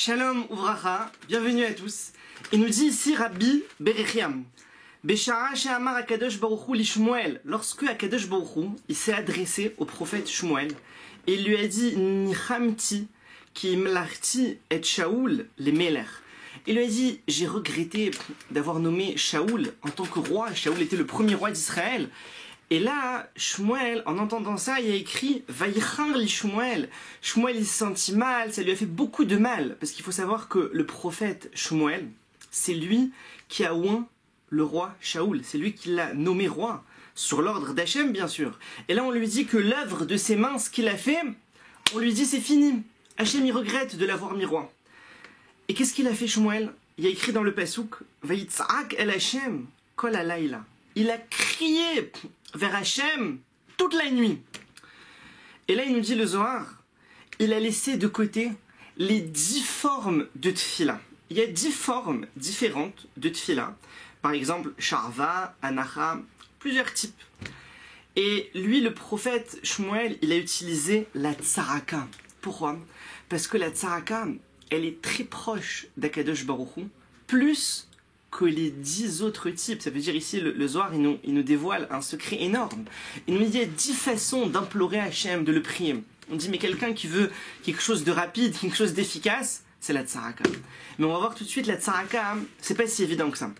Shalom Uvracha, bienvenue à tous. Il nous dit ici Rabbi Berechiam. Beshara she'amar Akadosh Baruch Hu li Shmuel. Lorsque Akadosh Baruch Hu, il s'est adressé au prophète Shmuel, et il lui a dit Nichamti ki imlarti et Shaoul les Meler. Il lui a dit j'ai regretté d'avoir nommé Shaoul en tant que roi. Shaoul était le premier roi d'Israël. Et là, Shmuel, en entendant ça, il a écrit Vaïchar li Shmuel. Shmuel, il se sentit mal, ça lui a fait beaucoup de mal. Parce qu'il faut savoir que le prophète Shmuel, c'est lui qui a oint le roi Shaoul. C'est lui qui l'a nommé roi, sur l'ordre d'Hachem, bien sûr. Et là, on lui dit que l'œuvre de ses mains, ce qu'il a fait, on lui dit c'est fini. Hachem, il regrette de l'avoir mis roi. Et qu'est-ce qu'il a fait, Shmuel? Il a écrit dans le Pasouk Vaïtzak el Hachem kol halayla. Il a crié vers Hachem toute la nuit. Et là, il nous dit le Zohar, il a laissé de côté les 10 formes de tfila. Il y a 10 formes différentes de tfila. Par exemple, Sharva, Anacha, plusieurs types. Et lui, le prophète Shmuel, il a utilisé la tzaraka. Pourquoi? Parce que la tzaraka, elle est très proche d'Akadosh Baruch Hu, plus que les 10 autres types. Ça veut dire ici, le Zohar, il nous dévoile un secret énorme. Il nous dit, il y a 10 façons d'implorer Hachem, de le prier. On dit, mais quelqu'un qui veut quelque chose de rapide, quelque chose d'efficace, c'est la tzaraka. Mais on va voir tout de suite, la tzaraka, c'est pas si évident que ça.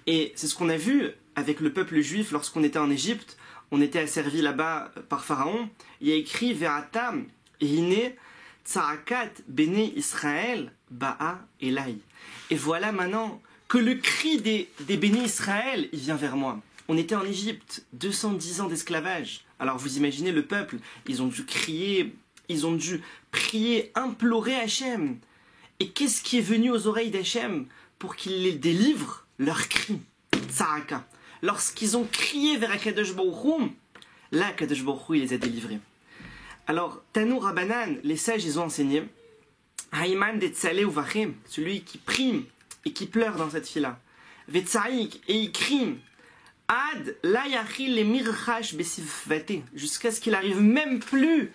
Et c'est ce qu'on a vu avec le peuple juif lorsqu'on était en Égypte. On était asservis là-bas par Pharaon. Il y a écrit, Ve'atam, Hine, tzarakat, Bene Israël, Ba'a, Elai. Et voilà maintenant que le cri des bénis Israël, il vient vers moi. On était en Égypte, 210 ans d'esclavage. Alors vous imaginez le peuple, ils ont dû crier, ils ont dû prier, implorer Hachem. Et qu'est-ce qui est venu aux oreilles d'Hachem pour qu'il les délivre? Leur cri, Tzaraka. Lorsqu'ils ont crié vers Akadosh Baruch Hu, là Akadosh Baruch Hu, il les a délivrés. Alors, Tanou Rabbanan, les sages, ils ont enseigné, Haïman de Tzaleh Uvachem, celui qui prie et qui pleure dans cette fille-là. Vetsaïk, et il crie. Ad la yachil le mirchash besivvate, jusqu'à ce qu'il arrive même plus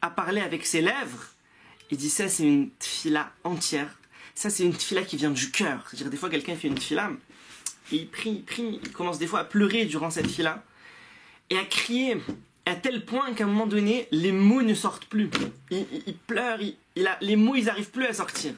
à parler avec ses lèvres. Il dit ça, c'est une tfila entière. Ça, c'est une tfila qui vient du cœur. C'est-à-dire, des fois, quelqu'un fait une tfila et il prie, il commence des fois à pleurer durant cette tfila et à crier à tel point qu'à un moment donné, les mots ne sortent plus. Il pleure, les mots, ils n'arrivent plus à sortir.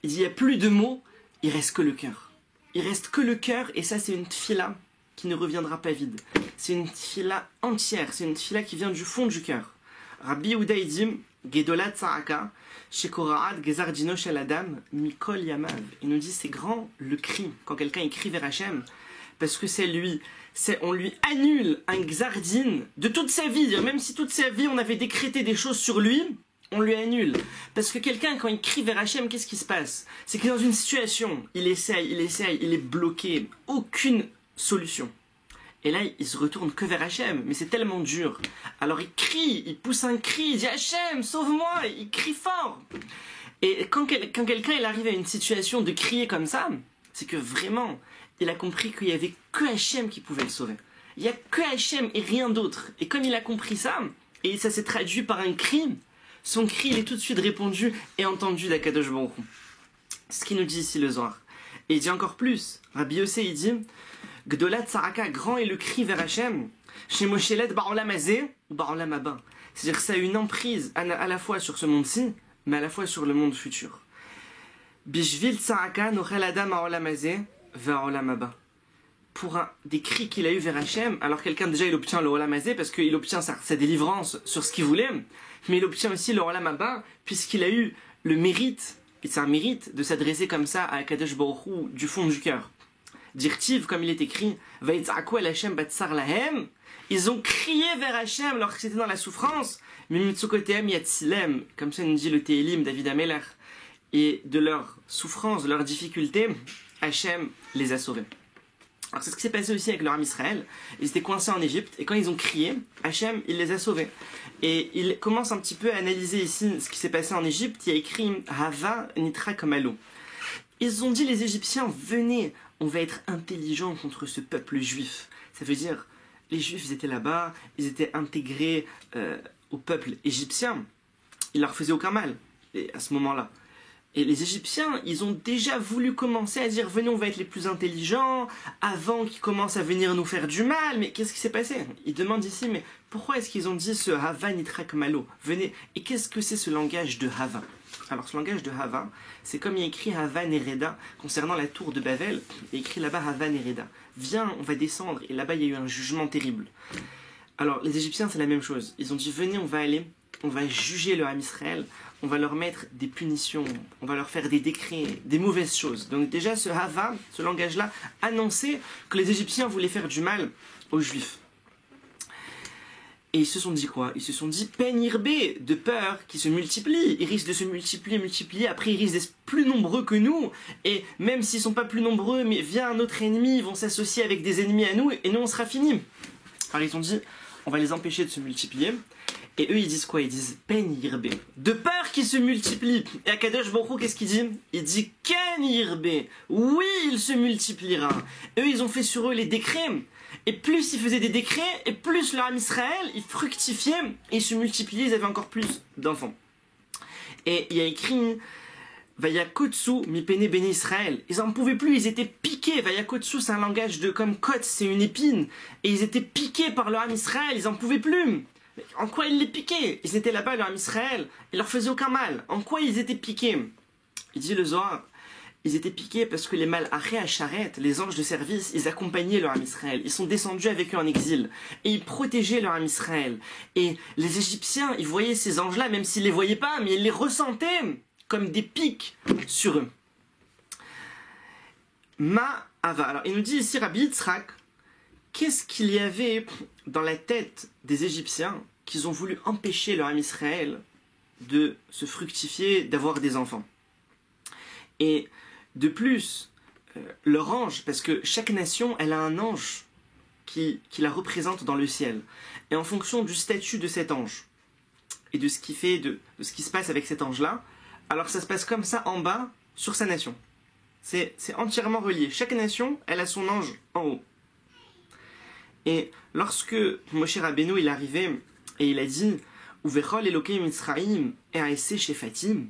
Il dit, il n'y a plus de mots. Il reste que le cœur. Il reste que le cœur, et ça, c'est une tfila qui ne reviendra pas vide. C'est une tfila entière, c'est une tfila qui vient du fond du cœur. Rabbi Yehuda dit, Gedolat Tzaraka, Shekoraat Gezar Dino Shel Adam, Mikol Yamav. Il nous dit, c'est grand le cri, quand quelqu'un écrit vers Hachem, parce que on lui annule un Gzardin de toute sa vie. Même si toute sa vie, on avait décrété des choses sur lui, on lui annule. Parce que quelqu'un, quand il crie vers Hachem, qu'est-ce qui se passe? C'est que dans une situation, il essaye, il est bloqué, aucune solution. Et là, il se retourne que vers Hachem, mais c'est tellement dur. Alors il crie, il pousse un cri, il dit Hachem, sauve-moi, il crie fort. Et quand quelqu'un il arrive à une situation de crier comme ça, c'est que vraiment, il a compris qu'il n'y avait que Hachem qui pouvait le sauver. Il n'y a que Hachem et rien d'autre. Et comme il a compris ça, et ça s'est traduit par un cri, son cri, il est tout de suite répondu et entendu d'Akadosh Baruch Hu. C'est ce qu'il nous dit ici le Zohar. Et il dit encore plus. Rabbi Yossé, il dit Gdolat Tzaraka, grand est le cri vers Hachem. Chez Moshelet Barolam Azeh ou Barolam Haba. C'est-à-dire que ça a une emprise à la fois sur ce monde-ci, mais à la fois sur le monde futur. Bishvil Tzaraka Nochel Adam Barolam Azeh Varolam Haba. Pour des cris qu'il a eu vers Hachem, alors quelqu'un déjà il obtient le Olam Hazeh parce qu'il obtient sa délivrance sur ce qu'il voulait, mais il obtient aussi le Olam Haba puisqu'il a eu le mérite, et c'est un mérite de s'adresser comme ça à Akadosh Baruch Hu du fond du cœur. Dirtiv, comme il est écrit, Vaïtzaku el Hachem batsar lahem, ils ont crié vers Hachem lorsque c'était dans la souffrance, mais mitzukotehem yatzilem, comme ça nous dit le Télim David Ameler, et de leur souffrance, de leur difficulté, Hachem les a sauvés. Alors c'est ce qui s'est passé aussi avec leur âme Israël. Ils étaient coincés en Égypte et quand ils ont crié, Hachem, il les a sauvés. Et il commence un petit peu à analyser ici ce qui s'est passé en Égypte. Il y a écrit Hava Nitra Kamalo. Ils ont dit les Égyptiens, venez, on va être intelligents contre ce peuple juif. Ça veut dire, les Juifs ils étaient là-bas, ils étaient intégrés au peuple égyptien. Ils leur faisaient aucun mal à ce moment-là. Et les Égyptiens, ils ont déjà voulu commencer à dire venez, on va être les plus intelligents, avant qu'ils commencent à venir nous faire du mal. Mais qu'est-ce qui s'est passé? Ils demandent ici, mais pourquoi est-ce qu'ils ont dit ce Hava Nitrak Malo? Venez, et qu'est-ce que c'est ce langage de Hava? Alors ce langage de Hava, c'est comme il y a écrit Hava Nereda concernant la tour de Babel, il y a écrit là-bas Hava Nereda. Viens, on va descendre, et là-bas il y a eu un jugement terrible. Alors les Égyptiens c'est la même chose, ils ont dit venez, on va aller, on va juger le Ham Israël, on va leur mettre des punitions, on va leur faire des décrets, des mauvaises choses. Donc déjà ce Hava, ce langage-là, annonçait que les Égyptiens voulaient faire du mal aux Juifs. Et ils se sont dit quoi? Ils se sont dit peine irbé, de peur qui se multiplient. Ils risquent de se multiplier, après ils risquent d'être plus nombreux que nous. Et même s'ils sont pas plus nombreux, mais via un autre ennemi, ils vont s'associer avec des ennemis à nous et nous on sera finis. Alors ils ont dit on va les empêcher de se multiplier. Et eux, ils disent quoi? Ils disent Pen Yirbe. De peur qu'ils se multiplient. Et Akadosh Baruch Hu, qu'est-ce qu'il dit? Il dit Ken Yirbe. Oui, il se multipliera. Eux, ils ont fait sur eux les décrets. Et plus ils faisaient des décrets, et plus leur âme Israël, ils fructifiaient, et ils se multipliaient, ils avaient encore plus d'enfants. Et il y a écrit Vayakotsu mipene bene Israël. Ils en pouvaient plus, ils étaient piqués. Vayakotsu, c'est un langage de comme kot, c'est une épine. Et ils étaient piqués par leur âme Israël, ils en pouvaient plus. En quoi ils les piquaient? Ils étaient là-bas, leur âme Israël, ils leur faisaient aucun mal. En quoi ils étaient piqués? Il dit le Zohar, ils étaient piqués parce que les Malaché à Charet, les anges de service, ils accompagnaient leur âme Israël. Ils sont descendus avec eux en exil. Et ils protégeaient leur âme Israël. Et les Égyptiens, ils voyaient ces anges-là, même s'ils ne les voyaient pas, mais ils les ressentaient comme des pics sur eux. Ma'ava. Alors il nous dit ici, Rabbi Yitzhak, qu'est-ce qu'il y avait dans la tête des Égyptiens qu'ils ont voulu empêcher leur âme Israël de se fructifier, d'avoir des enfants? Et de plus, leur ange, parce que chaque nation, elle a un ange qui la représente dans le ciel. Et en fonction du statut de cet ange, et de ce qui fait, de ce qui se passe avec cet ange-là, alors ça se passe comme ça en bas, sur sa nation. C'est entièrement relié. Chaque nation, elle a son ange en haut. Et lorsque Moshe Rabbeinu il est arrivé et il a dit Uvechol Elokeim Mitzraim E'aseh Shefatim,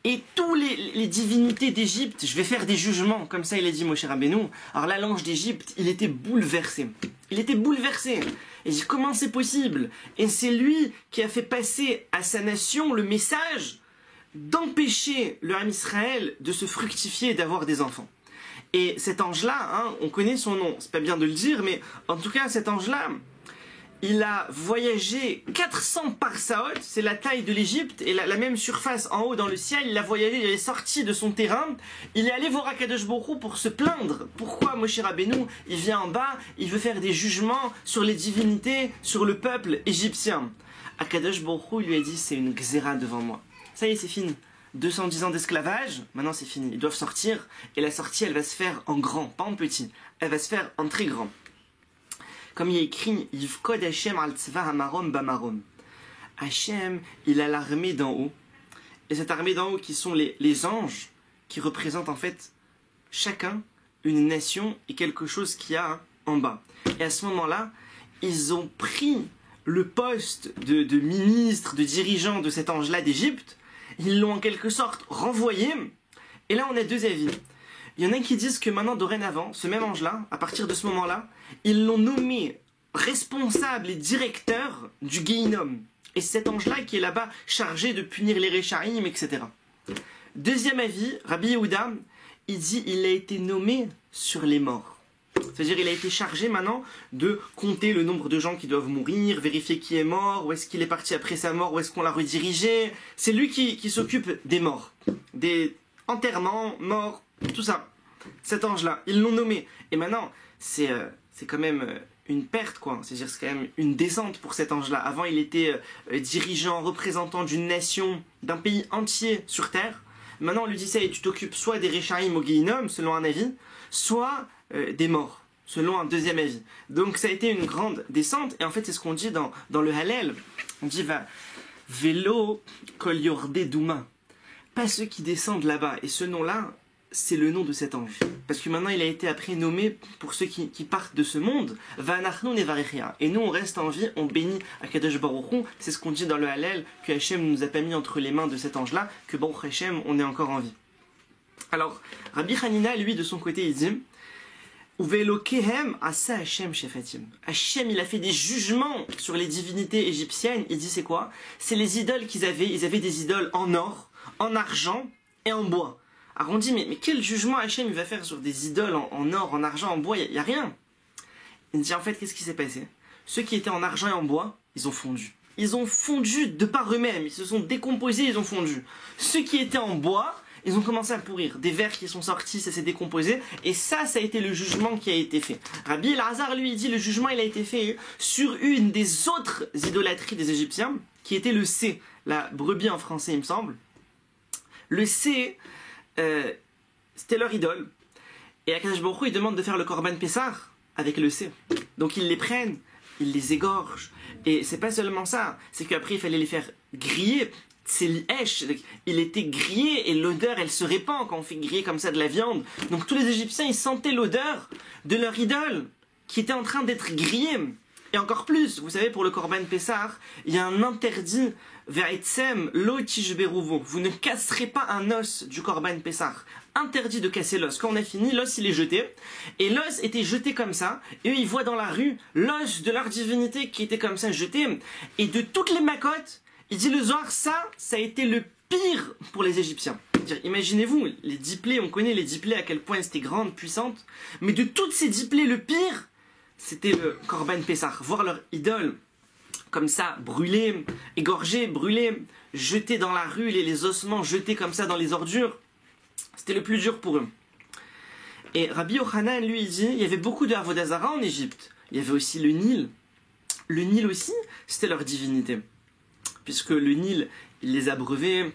et tous les divinités d'Égypte, je vais faire des jugements, comme ça il a dit Moshe Rabbeinu. Alors là l'ange d'Égypte, il était bouleversé. Il était bouleversé. Et il dit comment c'est possible? Et c'est lui qui a fait passer à sa nation le message d'empêcher le Ham Israël de se fructifier et d'avoir des enfants. Et cet ange-là, hein, on connaît son nom, c'est pas bien de le dire, mais en tout cas cet ange-là, il a voyagé 400 parsaot, c'est la taille de l'Égypte, et la même surface en haut dans le ciel, il a voyagé, il est sorti de son terrain, il est allé voir Akadosh Baruch Hu pour se plaindre. Pourquoi Moshe Rabbeinu, il vient en bas, il veut faire des jugements sur les divinités, sur le peuple égyptien. Akadosh Baruch Hu lui a dit, c'est une xéra devant moi. Ça y est, c'est fini. 210 ans d'esclavage, maintenant c'est fini. Ils doivent sortir, et la sortie, elle va se faire en grand, pas en petit. Elle va se faire en très grand. Comme il y a écrit, Yivkod Hashem al tzva hamarom bamarom. Hashem, il a l'armée d'en haut. Et cette armée d'en haut qui sont les anges, qui représentent en fait chacun une nation et quelque chose qu'il y a en bas. Et à ce moment-là, ils ont pris le poste de ministre, de dirigeant de cet ange-là d'Égypte. Ils l'ont en quelque sorte renvoyé. Et là, on a deux avis. Il y en a qui disent que maintenant, dorénavant, ce même ange-là, à partir de ce moment-là, ils l'ont nommé responsable et directeur du Guéinom. Et c'est cet ange-là qui est là-bas chargé de punir les Réchaïm, etc. Deuxième avis, Rabbi Yehuda, il dit il a été nommé sur les morts. C'est-à-dire il a été chargé maintenant de compter le nombre de gens qui doivent mourir, vérifier qui est mort, où est-ce qu'il est parti après sa mort, où est-ce qu'on l'a redirigé. C'est lui qui s'occupe des morts, des enterrements, morts, tout ça. Cet ange-là, ils l'ont nommé. Et maintenant, c'est quand même une perte, quoi. C'est-à-dire c'est quand même une descente pour cet ange-là. Avant, il était dirigeant, représentant d'une nation, d'un pays entier sur Terre. Maintenant, on lui dit ça, et tu t'occupes soit des Réchaïm au Guéinom, selon un avis, soit des morts, selon un deuxième avis. Donc ça a été une grande descente, et en fait c'est ce qu'on dit dans le Hallel. On dit va vélo kol yordé douma, pas ceux qui descendent là-bas. Et ce nom-là, c'est le nom de cet ange. Parce que maintenant, il a été après nommé pour ceux qui partent de ce monde. Vanachnu nevarechia. Et nous, on reste en vie, on bénit Akadosh Baruch Hu. C'est ce qu'on dit dans le Hallel, que Hachem ne nous a pas mis entre les mains de cet ange-là, que Baruch Hachem, on est encore en vie. Alors, Rabbi Hanina, lui, de son côté, il dit Uvelokehem asa Hachem shefatim. Hachem, il a fait des jugements sur les divinités égyptiennes. Il dit c'est quoi? C'est les idoles qu'ils avaient. Ils avaient des idoles en or, en argent et en bois. Alors on dit, mais quel jugement Hachem il va faire sur des idoles en or, en argent, en bois? Il n'y a rien. Il dit en fait, qu'est-ce qui s'est passé? Ceux qui étaient en argent et en bois, ils ont fondu. Ils ont fondu de par eux-mêmes. Ils se sont décomposés, ils ont fondu. Ceux qui étaient en bois, ils ont commencé à pourrir. Des vers qui sont sortis, ça s'est décomposé. Et ça a été le jugement qui a été fait. Rabbi Elazar, lui, il dit, le jugement, il a été fait sur une des autres idolâtries des Égyptiens, qui était le C, la brebis en français, il me semble. Le C, c'était leur idole. Et Akadosh Baruch Hu, il demande de faire le Korban Pessah avec le C. Donc ils les prennent, ils les égorgent. Et c'est pas seulement ça, c'est qu'après il fallait les faire griller. C'est l'èche, il était grillé et l'odeur elle se répand quand on fait griller comme ça de la viande. Donc tous les Égyptiens ils sentaient l'odeur de leur idole qui était en train d'être grillée. Et encore plus, vous savez, pour le Korban Pessah, il y a un interdit Ve'etzem lo tishberuvo. Vous ne casserez pas un os du Korban Pessah. Interdit de casser l'os. Quand on a fini, l'os il est jeté. Et l'os était jeté comme ça. Et eux ils voient dans la rue l'os de leur divinité qui était comme ça jeté. Et de toutes les macotes, il dit le Zohar, ça a été le pire pour les Égyptiens. Imaginez-vous, les 10 plaies, on connaît les 10 plaies, à quel point elles étaient grandes, puissantes. Mais de toutes ces 10 plaies, le pire, c'était le Korban Pessah. Voir leur idole comme ça, brûlée, égorgée, brûlée, jetée dans la rue, les ossements jetés comme ça dans les ordures. C'était le plus dur pour eux. Et Rabbi Yochanan, lui, il dit, il y avait beaucoup de Avodah Zara en Égypte. Il y avait aussi le Nil. Le Nil aussi, c'était leur divinité. Puisque le Nil, il les abreuvait.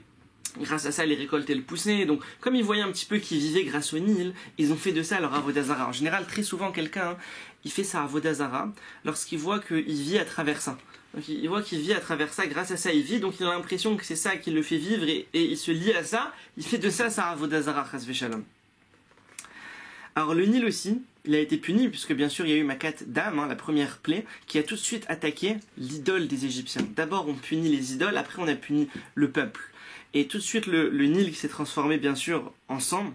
Grâce à ça, les récoltes elles poussaient. Donc, comme ils voyaient un petit peu qu'ils vivaient grâce au Nil, ils ont fait de ça leur Avodah Zara. En général, très souvent, quelqu'un, il fait sa Avodah Zara lorsqu'il voit qu'il vit à travers ça. Donc, il voit qu'il vit à travers ça, grâce à ça, il vit. Donc, il a l'impression que c'est ça qui le fait vivre et il se lie à ça. Il fait de ça sa Avodah Zara, chas v'shalom. Alors, le Nil aussi, il a été puni, puisque bien sûr, il y a eu Makat Dam, la première plaie, qui a tout de suite attaqué l'idole des Égyptiens. D'abord, on punit les idoles, après, on a puni le peuple. Et tout de suite, le Nil qui s'est transformé, bien sûr, en sang.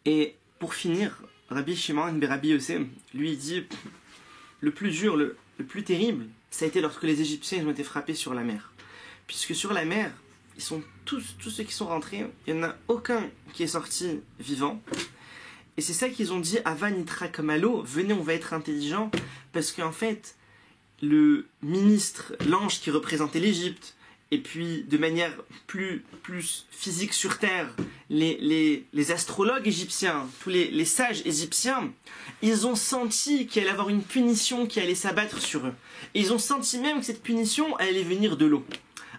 Et pour finir, Rabbi Shimon ben Rabbi Yossé, lui, il dit, le plus dur, le plus terrible, ça a été lorsque les Égyptiens ont été frappés sur la mer. Puisque sur la mer, ils sont tous ceux qui sont rentrés, il n'y en a aucun qui est sorti vivant. Et c'est ça qu'ils ont dit, Ava nitra kamalo, venez, on va être intelligent, parce qu'en fait, le ministre, l'ange qui représentait l'Égypte, et puis de manière plus physique sur terre, les astrologues égyptiens, tous les sages égyptiens, ils ont senti qu'il allait y avoir une punition qui allait s'abattre sur eux. Et ils ont senti même que cette punition allait venir de l'eau.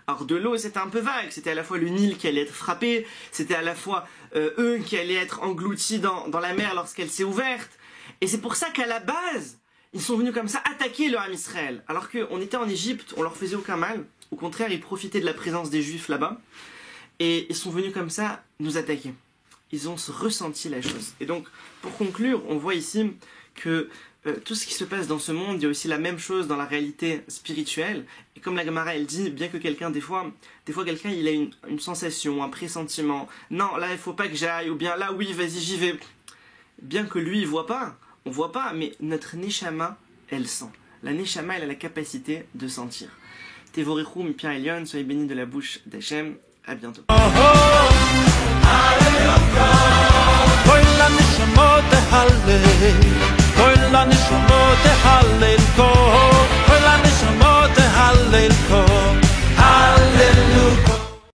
Alors de l'eau, c'était un peu vague, c'était à la fois le Nil qui allait être frappé, c'était à la fois eux qui allaient être engloutis dans la mer lorsqu'elle s'est ouverte. Et c'est pour ça qu'à la base, ils sont venus comme ça attaquer le Ham Israël. Alors qu'on était en Égypte, on leur faisait aucun mal. Au contraire, ils profitaient de la présence des Juifs là-bas. Et ils sont venus comme ça nous attaquer. Ils ont ressenti la chose. Et donc, pour conclure, on voit ici que tout ce qui se passe dans ce monde, il y a aussi la même chose dans la réalité spirituelle. Et comme la Gemara, elle dit, bien que quelqu'un, des fois quelqu'un, il a une sensation, un pressentiment. Non, là, il faut pas que j'aille. Ou bien là, oui, vas-y, j'y vais. Bien que lui, il voit pas. On voit pas, mais notre Neshama, elle sent. La Neshama, elle a la capacité de sentir. Tevorechou, mi Pierre Elion, soyez bénis de la bouche d'Hachem. À bientôt. Oh, oh,